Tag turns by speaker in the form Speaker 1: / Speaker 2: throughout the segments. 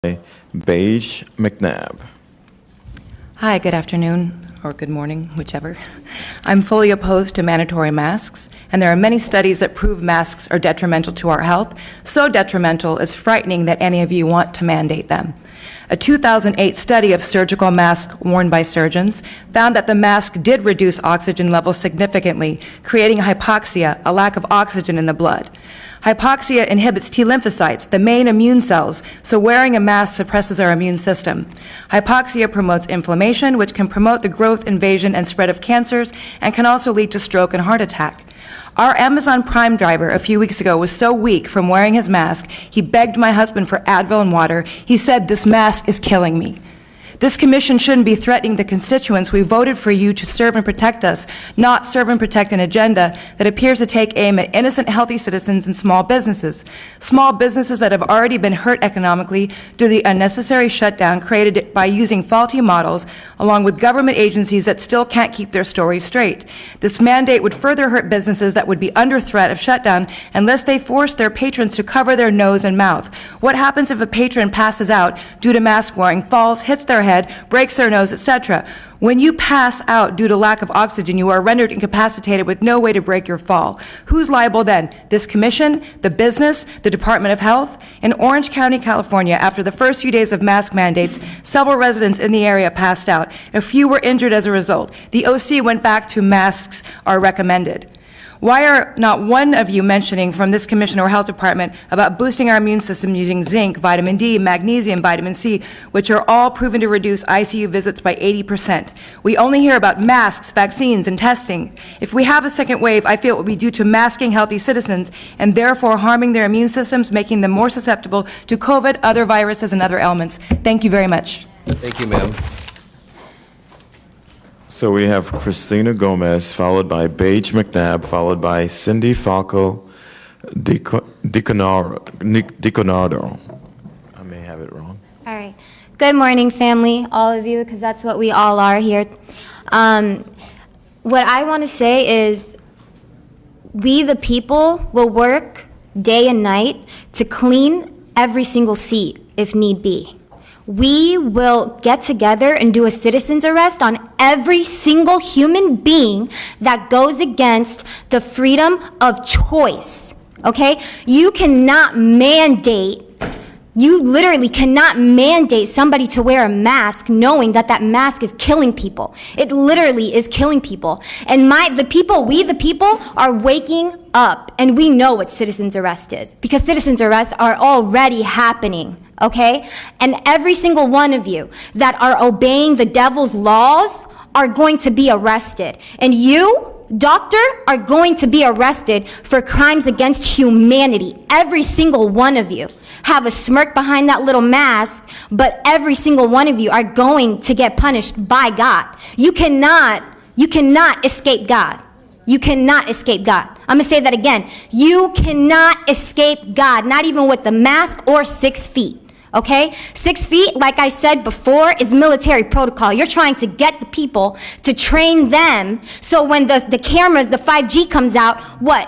Speaker 1: Beige McNabb.
Speaker 2: Hi, good afternoon, or good morning, whichever. I'm fully opposed to mandatory masks, and there are many studies that prove masks are detrimental to our health, so detrimental it's frightening that any of you want to mandate them. A 2008 study of surgical masks worn by surgeons found that the mask did reduce oxygen levels significantly, creating hypoxia, a lack of oxygen in the blood. Hypoxia inhibits T lymphocytes, the main immune cells, so wearing a mask suppresses our immune system. Hypoxia promotes inflammation, which can promote the growth, invasion, and spread of cancers, and can also lead to stroke and heart attack. Our Amazon Prime driver a few weeks ago was so weak from wearing his mask, he begged my husband for Advil and water. He said, "This mask is killing me." This commission shouldn't be threatening the constituents. We voted for you to serve and protect us, not serve and protect an agenda that appears to take aim at innocent, healthy citizens and small businesses. Small businesses that have already been hurt economically due to the unnecessary shutdown created by using faulty models, along with government agencies that still can't keep their stories straight. This mandate would further hurt businesses that would be under threat of shutdown unless they force their patrons to cover their nose and mouth. What happens if a patron passes out due to mask wearing, falls, hits their head, breaks their nose, etc.? When you pass out due to lack of oxygen, you are rendered incapacitated with no way to break your fall. Who's liable then? This commission, the business, the Department of Health? In Orange County, California, after the first few days of mask mandates, several residents in the area passed out. A few were injured as a result. The OC went back to masks are recommended. Why are not one of you mentioning from this commission or health department about boosting our immune system using zinc, vitamin D, magnesium, vitamin C, which are all proven to reduce ICU visits by 80%? We only hear about masks, vaccines, and testing. If we have a second wave, I feel it will be due to masking healthy citizens and therefore harming their immune systems, making them more susceptible to COVID, other viruses, and other ailments. Thank you very much.
Speaker 3: Thank you, ma'am.
Speaker 1: So we have Christina Gomez, followed by Beige McNabb, followed by Cindy Falco Diconado. I may have it wrong.
Speaker 4: All right. Good morning, family, all of you, because that's what we all are here. What I want to say is we, the people, will work day and night to clean every single seat if need be. We will get together and do a citizen's arrest on every single human being that goes against the freedom of choice, okay? You literally cannot mandate somebody to wear a mask knowing that that mask is killing people. It literally is killing people. And we the people, are waking up, and we know what citizen's arrest is, because citizen's arrests are already happening. Okay? And every single one of you that are obeying the devil's laws are going to be arrested. And you, doctor, are going to be arrested for crimes against humanity. Every single one of you have a smirk behind that little mask, but every single one of you are going to get punished by God. You cannot escape God. You cannot escape God. I'm going to say that again. You cannot escape God, not even with the mask or 6 feet. Okay? 6 feet, like I said before, is military protocol. You're trying to get the people to train them so when the cameras, the 5G comes out, what?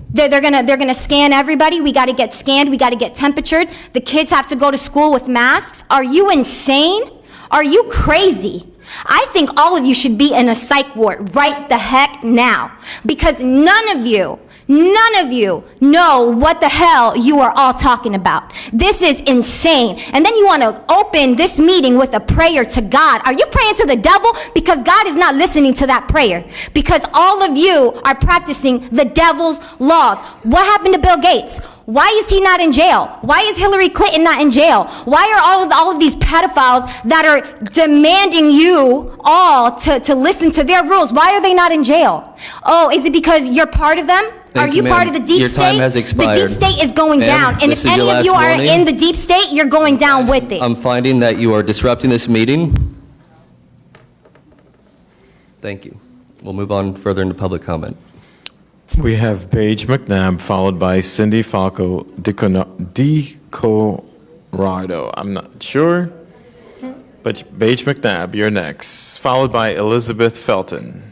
Speaker 4: They're gonna scan everybody. We got to get scanned. We got to get temperatured. The kids have to go to school with masks. Are you insane? Are you crazy? I think all of you should be in a psych ward right the heck now, because none of you know what the hell you are all talking about. This is insane. And then you want to open this meeting with a prayer to God. Are you praying to the devil? Because God is not listening to that prayer. Because all of you are practicing the devil's laws. What happened to Bill Gates? Why is he not in jail? Why is Hillary Clinton not in jail? Why are all of these pedophiles that are demanding you all to listen to their rules? Why are they not in jail? Oh, is it because you're part of them? Are you part of the deep state?
Speaker 3: Your time has expired.
Speaker 4: The deep state is going down. And if any of you are in the deep state, you're going down with it.
Speaker 3: I'm finding that you are disrupting this meeting. Thank you. We'll move on further into public comment.
Speaker 1: We have Beige McNabb, followed by Cindy Falco Dicorado. I'm not sure, but Beige McNabb, you're next, followed by Elizabeth Felton.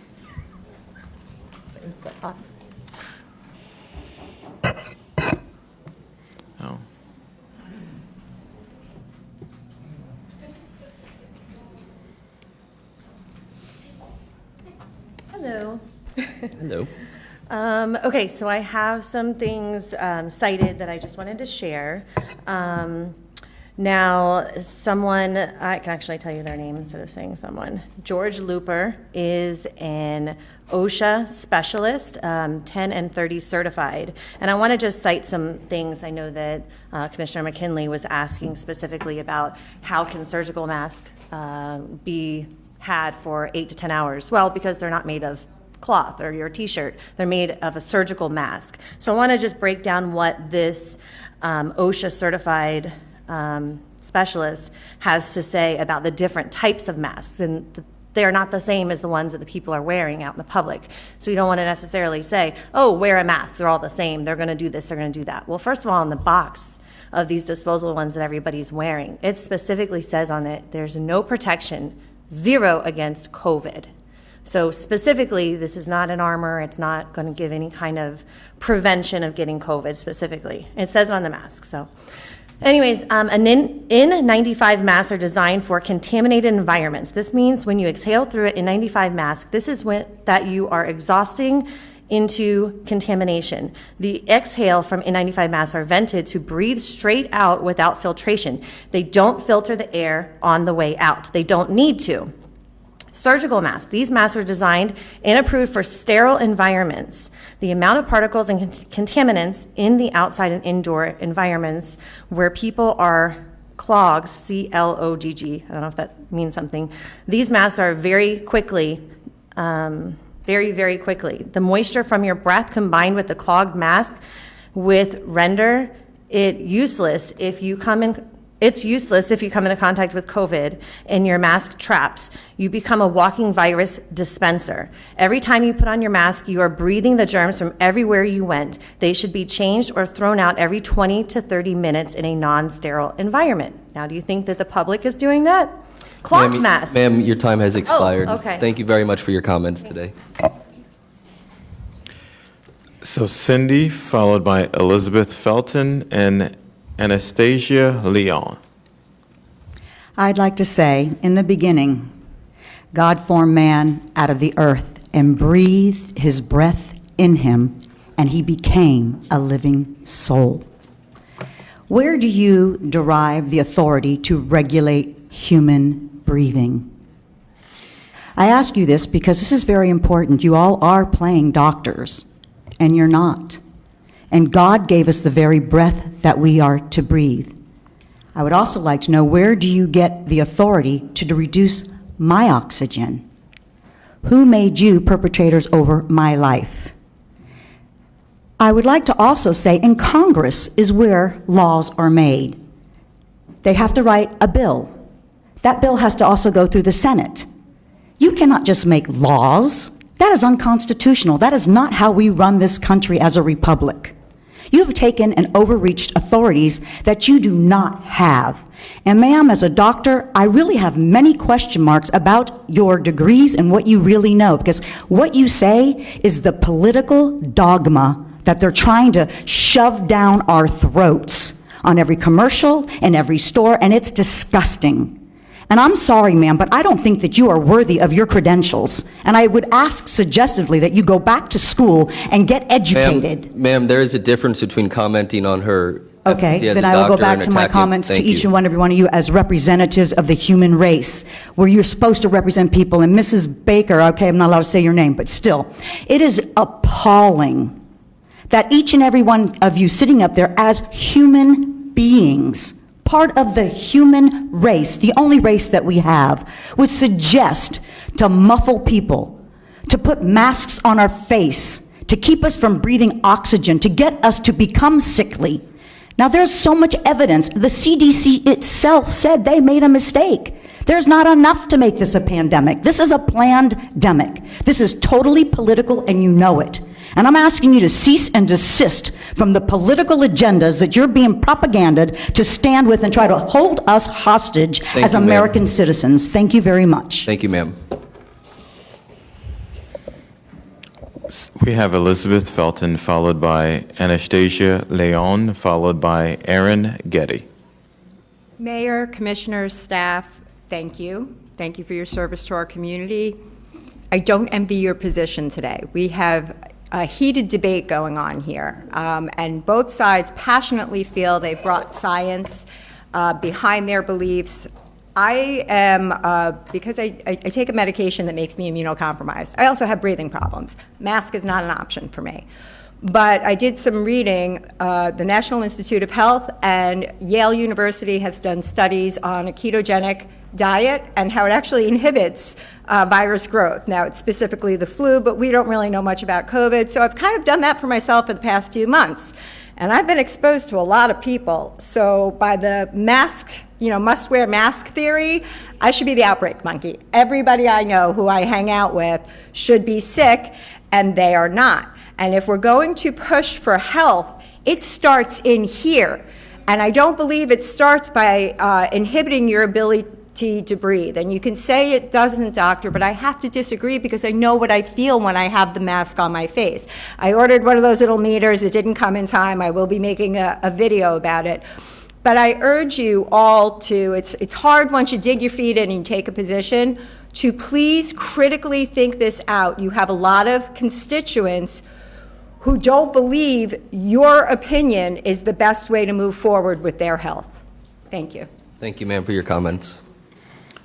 Speaker 5: Hello.
Speaker 3: Hello.
Speaker 5: Okay, so I have some things cited that I just wanted to share. Now, someone, I can actually tell you their name instead of saying someone. George Looper is an OSHA specialist, 10 and 30 certified. And I want to just cite some things. I know that Commissioner McKinley was asking specifically about how can surgical masks be had for 8 to 10 hours. Well, because they're not made of cloth or your t-shirt. They're made of a surgical mask. So I want to just break down what this OSHA certified specialist has to say about the different types of masks, and they're not the same as the ones that the people are wearing out in the public. So you don't want to necessarily say, oh, wear a mask, they're all the same, they're going to do this, they're going to do that. Well, first of all, in the box of these disposable ones that everybody's wearing, it specifically says on it, there's no protection, 0 against COVID. So specifically, this is not an armor, it's not going to give any kind of prevention of getting COVID specifically. It says it on the mask, so. Anyways, an N95 masks are designed for contaminated environments. This means when you exhale through an N95 mask, this is that you are exhausting into contamination. The exhale from N95 masks are vented to breathe straight out without filtration. They don't filter the air on the way out. They don't need to. Surgical masks. These masks are designed and approved for sterile environments. The amount of particles and contaminants in the outside and indoor environments where people are clogged, C-L-O-G-G, I don't know if that means something. These masks are very quickly, very quickly. The moisture from your breath combined with the clogged mask render it useless if you come in. It's useless if you come into contact with COVID and your mask traps. You become a walking virus dispenser. Every time you put on your mask, you are breathing the germs from everywhere you went. They should be changed or thrown out every 20 to 30 minutes in a non-sterile environment. Now, do you think that the public is doing that? Cloth masks.
Speaker 3: Ma'am, your time has expired.
Speaker 5: okay.
Speaker 3: Thank you very much for your comments today.
Speaker 1: So Cindy, followed by Elizabeth Felton and Anastasia Leon.
Speaker 6: I'd like to say, in the beginning, God formed man out of the earth and breathed his breath in him, and he became a living soul. Where do you derive the authority to regulate human breathing? I ask you this because this is very important. You all are playing doctors, and you're not. And God gave us the very breath that we are to breathe. I would also like to know, where do you get the authority to reduce my oxygen? Who made you perpetrators over my life? I would like to also say, in Congress is where laws are made. They have to write a bill. That bill has to also go through the Senate. You cannot just make laws. That is unconstitutional. That is not how we run this country as a republic. You have taken and overreached authorities that you do not have. And ma'am, as a doctor, I really have many question marks about your degrees and what you really know, because what you say is the political dogma that they're trying to shove down our throats on every commercial and every store, and it's disgusting. And I'm sorry, ma'am, but I don't think that you are worthy of your credentials. And I would ask suggestively that you go back to school and get educated.
Speaker 3: Ma'am, there is a difference between commenting on her
Speaker 6: Okay,
Speaker 3: efficacy as
Speaker 6: then
Speaker 3: a
Speaker 6: I will go
Speaker 3: doctor
Speaker 6: back
Speaker 3: and
Speaker 6: to my
Speaker 3: attacking-
Speaker 6: comments to
Speaker 3: Thank
Speaker 6: each
Speaker 3: you.
Speaker 6: and every one of you as representatives of the human race, where you're supposed to represent people. And Mrs. Baker, okay, I'm not allowed to say your name, but still, it is appalling that each and every one of you sitting up there as human beings, part of the human race, the only race that we have, would suggest to muffle people, to put masks on our face, to keep us from breathing oxygen, to get us to become sickly. Now, there's so much evidence. The CDC itself said they made a mistake. There's not enough to make this a pandemic. This is a planned-demic. This is totally political, and you know it. And I'm asking you to cease and desist from the political agendas that you're being propaganded to stand with and try to hold us hostage as
Speaker 3: you, ma'am.
Speaker 6: American citizens. Thank you very much.
Speaker 3: Thank you, ma'am.
Speaker 1: We have Elizabeth Felton, followed by Anastasia Leon, followed by Aaron Getty.
Speaker 7: Mayor, commissioners, staff, thank you. Thank you for your service to our community. I don't envy your position today. We have a heated debate going on here, and both sides passionately feel they've brought science behind their beliefs. I am, because I take a medication that makes me immunocompromised. I also have breathing problems. Mask is not an option for me. But I did some reading. The National Institute of Health and Yale University has done studies on a ketogenic diet and how it actually inhibits virus growth. Now, it's specifically the flu, but we don't really know much about COVID, so I've kind of done that for myself for the past few months. And I've been exposed to a lot of people, so by the mask, must-wear mask theory, I should be the outbreak monkey. Everybody I know who I hang out with should be sick, and they are not. And if we're going to push for health, it starts in here. And I don't believe it starts by inhibiting your ability to breathe. And you can say it doesn't, doctor, but I have to disagree because I know what I feel when I have the mask on my face. I ordered one of those little meters. It didn't come in time. I will be making a video about it. But I urge you all to, it's hard once you dig your feet in and you take a position, to please critically think this out. You have a lot of constituents who don't believe your opinion is the best way to move forward with their health. Thank you.
Speaker 3: Thank you, ma'am, for your comments.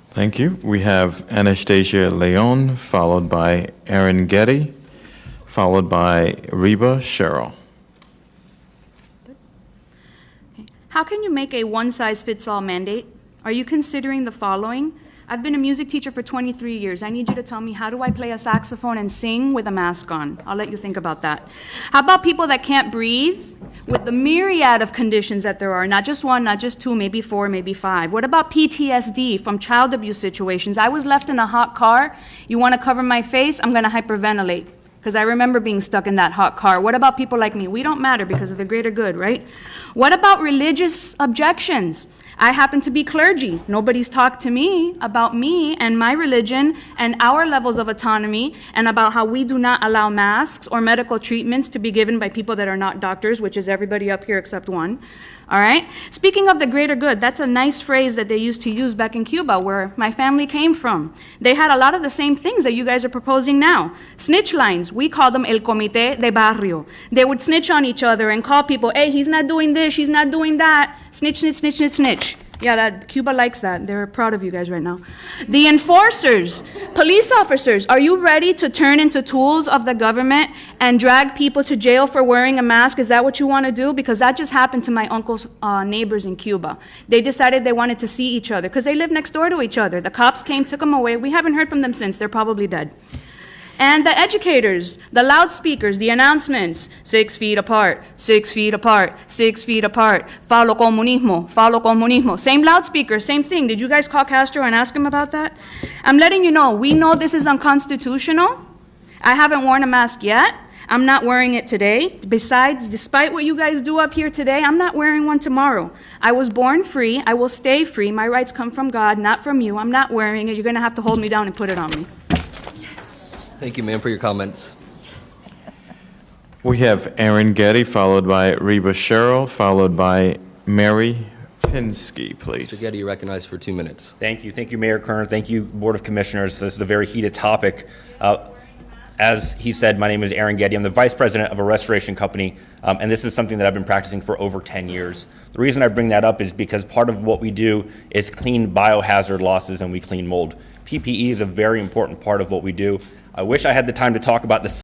Speaker 1: Thank you. We have Anastasia Leon, followed by Aaron Getty, followed by Reba Cheryl.
Speaker 8: How can you make a one-size-fits-all mandate? Are you considering the following? I've been a music teacher for 23 years. I need you to tell me, how do I play a saxophone and sing with a mask on? I'll let you think about that. How about people that can't breathe with the myriad of conditions that there are, not just one, not just two, maybe four, maybe five? What about PTSD from child abuse situations? I was left in a hot car. You want to cover my face? I'm going to hyperventilate because I remember being stuck in that hot car. What about people like me? We don't matter because of the greater good, right? What about religious objections? I happen to be clergy. Nobody's talked to me about me and my religion and our levels of autonomy and about how we do not allow masks or medical treatments to be given by people that are not doctors, which is everybody up here except one. All right? Speaking of the greater good, that's a nice phrase that they used to use back in Cuba, where my family came from. They had a lot of the same things that you guys are proposing now. Snitch lines, we call them el comité de barrio. They would snitch on each other and call people, hey, he's not doing this, he's not doing that. Snitch, snitch, snitch, snitch, snitch. Yeah, Cuba likes that. They're proud of you guys right now. The enforcers, police officers, are you ready to turn into tools of the government and drag people to jail for wearing a mask? Is that what you want to do? Because that just happened to my uncle's neighbors in Cuba. They decided they wanted to see each other because they live next door to each other. The cops came, took them away. We haven't heard from them since. They're probably dead. And the educators, the loudspeakers, the announcements, 6 feet apart, 6 feet apart, 6 feet apart, follow comunismo, follow comunismo. Same loudspeaker, same thing. Did you guys call Castro and ask him about that? I'm letting you know, we know this is unconstitutional. I haven't worn a mask yet. I'm not wearing it today. Besides, despite what you guys do up here today, I'm not wearing one tomorrow. I was born free. I will stay free. My rights come from God, not from you. I'm not wearing it. You're going to have to hold me down and put it on me.
Speaker 3: Thank you, ma'am, for your comments.
Speaker 1: We have Aaron Getty, followed by Reba Cheryl, followed by Mary Pinsky, please.
Speaker 3: Mr. Getty, you're recognized for 2 minutes.
Speaker 9: Thank you, Mayor Kern. Thank you, Board of Commissioners. This is a very heated topic. As he said, my name is Aaron Getty. I'm the vice president of a restoration company, and this is something that I've been practicing for over 10 years. The reason I bring that up is because part of what we do is clean biohazard losses and we clean mold. PPE is a very important part of what we do. I wish I had the time to talk about the